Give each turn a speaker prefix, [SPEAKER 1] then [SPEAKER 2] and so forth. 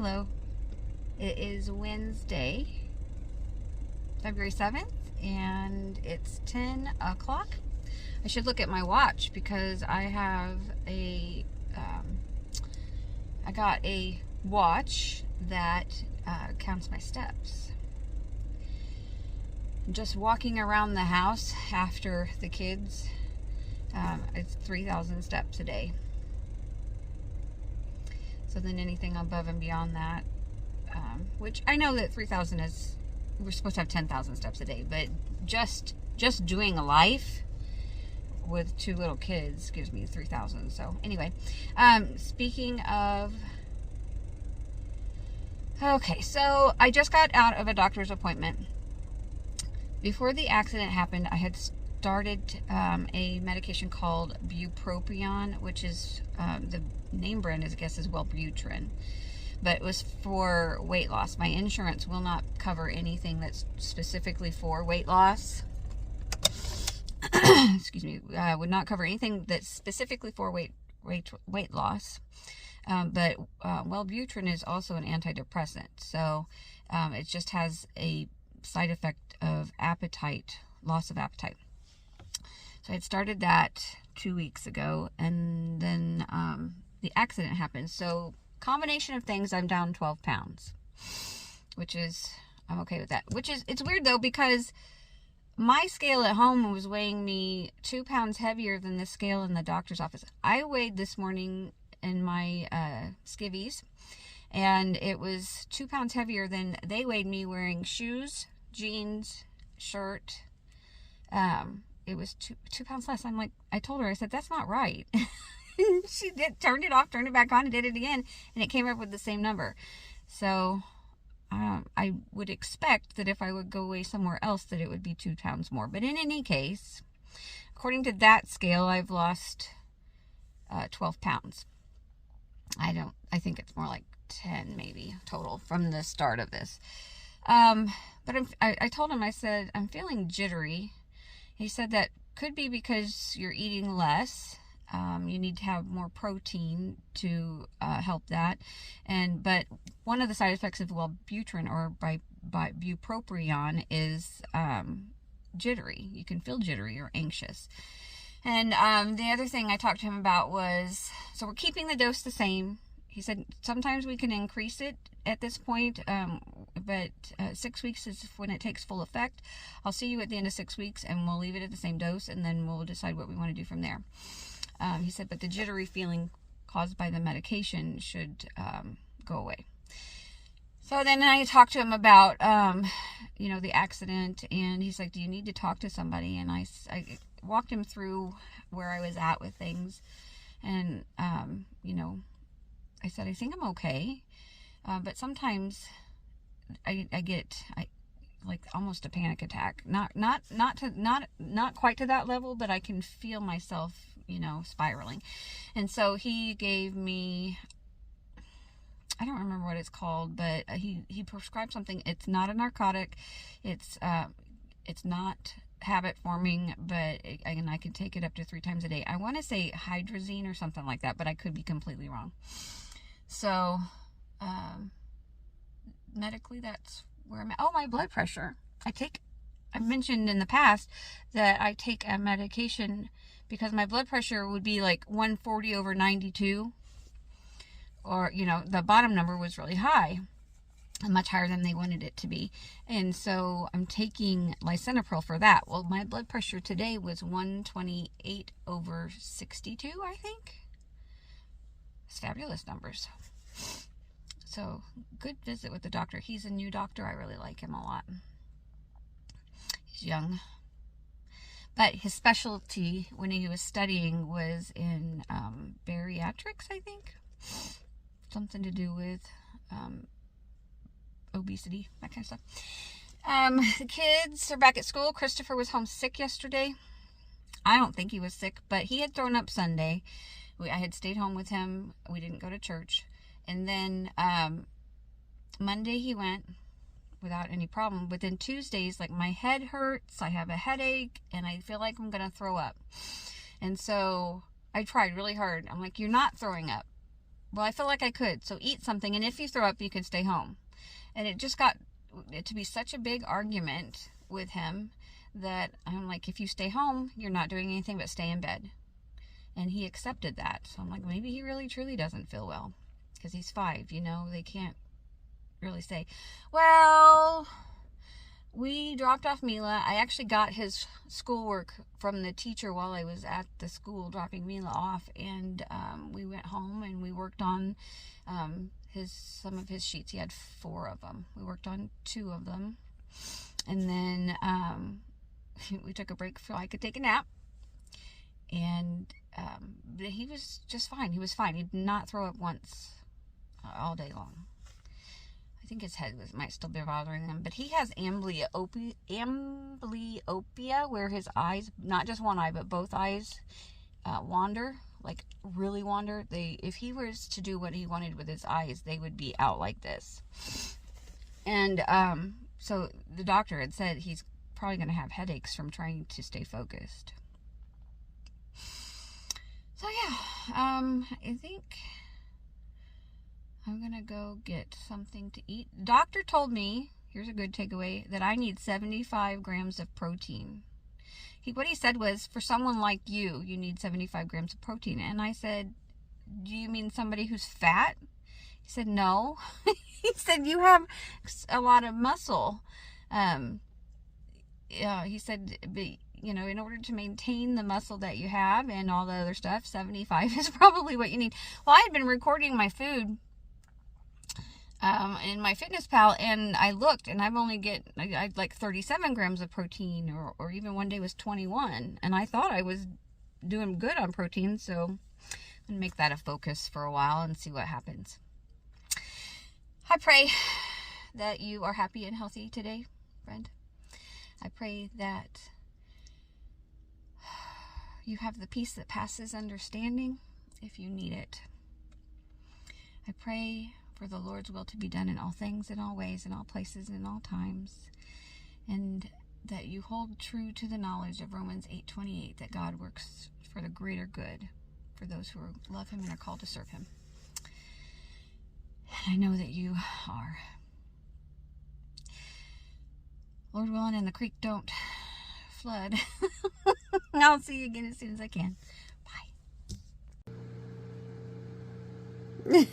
[SPEAKER 1] Hello. It is Wednesday, February 7th, and it's 10 o'clock. I should look at my watch because I have I got a watch that counts my steps. Just walking around the house after the kids, it's 3,000 steps a day. So then anything above and beyond that, which I know that 3,000 is, we're supposed to have 10,000 steps a day, but just doing a life with 2 little kids gives me 3,000. So anyway, speaking of, okay, so I just got out of a doctor's appointment. Before the accident happened, I had started a medication called bupropion, which is the name brand, I guess, is Wellbutrin, but it was for weight loss. My insurance will not cover anything that's specifically for weight loss. Excuse me, would not cover anything that's specifically for weight loss. But Wellbutrin is also an antidepressant, so it just has a side effect of loss of appetite. So I had started that 2 weeks ago, and then the accident happened. So combination of things, I'm down 12 pounds, which is, I'm okay with that. It's weird though, because my scale at home was weighing me 2 pounds heavier than the scale in the doctor's office. I weighed this morning in my skivvies, and it was 2 pounds heavier than they weighed me wearing shoes, jeans, shirt. It was 2 pounds less. I'm like, I told her, I said, that's not right. She turned it off, turned it back on, and did it again, and it came up with the same number. So I would expect that if I would go away somewhere else, that it would be 2 pounds more. But in any case, according to that scale, I've lost 12 pounds. I think it's more like 10 maybe total from the start of this. But I told him, I said, I'm feeling jittery. He said that could be because you're eating less. You need to have more protein to help that. But one of the side effects of Wellbutrin or by bupropion is jittery. You can feel jittery or anxious. And the other thing I talked to him about was, so we're keeping the dose the same. He said sometimes we can increase it at this point, but 6 weeks is when it takes full effect. I'll see you at the end of 6 weeks, and we'll leave it at the same dose, and then we'll decide what we want to do from there. He said, but the jittery feeling caused by the medication should go away. So then I talked to him about, the accident, and he's like, do you need to talk to somebody? And I walked him through where I was at with things, and, I said, I think I'm okay, but sometimes I get like almost a panic attack. Not quite to that level, but I can feel myself, spiraling. And so he gave me, I don't remember what it's called, but he prescribed something. It's not a narcotic. It's not habit forming, but I can take it up to 3 times a day. I want to say hydrazine or something like that, but I could be completely wrong. So, medically, that's where I'm at. Oh, my blood pressure. I've mentioned in the past that I take a medication because my blood pressure would be like 140 over 92. Or, the bottom number was really high. Much higher than they wanted it to be. And so I'm taking lisinopril for that. Well, my blood pressure today was 128 over 62, I think. It's fabulous numbers. So, good visit with the doctor. He's a new doctor. I really like him a lot. He's young. But his specialty when he was studying was in bariatrics, I think. Something to do with obesity, that kind of stuff. The kids are back at school. Christopher was home sick yesterday. I don't think he was sick, but he had thrown up Sunday. I had stayed home with him. We didn't go to church. And then Monday he went without any problem. But then Tuesdays, like, my head hurts, I have a headache, and I feel like I'm going to throw up. And so I tried really hard. I'm like, you're not throwing up. well, I feel like I could. So eat something, and if you throw up, you can stay home. And it just got it to be such a big argument with him that I'm like, if you stay home, you're not doing anything but stay in bed. And he accepted that. So I'm like, maybe he really truly doesn't feel well, because he's 5, you know. They can't really say, well, we dropped off Mila. I actually got his schoolwork from the teacher while I was at the school dropping Mila off, and we went home and we worked on some of his sheets. He had 4 of them. We worked on 2 of them, and then we took a break so I could take a nap. And he was just fine. He was fine. He did not throw up once all day long. I think his head might still be bothering him, but he has amblyopia, where his eyes, not just one eye, but both eyes wander, like really wander. If he was to do what he wanted with his eyes, they would be out like this. And so the doctor had said he's probably going to have headaches from trying to stay focused. So yeah, I think I'm going to go get something to eat. Doctor told me, here's a good takeaway, that I need 75 grams of protein. What he said was, for someone like you, you need 75 grams of protein. And I said, do you mean somebody who's fat? He said, no. He said, you have a lot of muscle. He said, you know, in order to maintain the muscle that you have and all the other stuff, 75 is probably what you need. Well, I had been recording my food in my Fitness Pal, and I looked, and I've only I like 37 grams of protein, or even one day was 21, and I thought I was doing good on protein, so I'm going to make that a focus for a while and see what happens. I pray that you are happy and healthy today, friend. I pray that you have the peace that passes understanding if you need it. I pray for the Lord's will to be done in all things, in all ways, in all places, in all times, and that you hold true to the knowledge of Romans 8:28, that God works for the greater good for those who love him and are called to serve him. And I know that you are. Lord willing, and the creek don't flood. I'll see you again as soon as I can. Bye.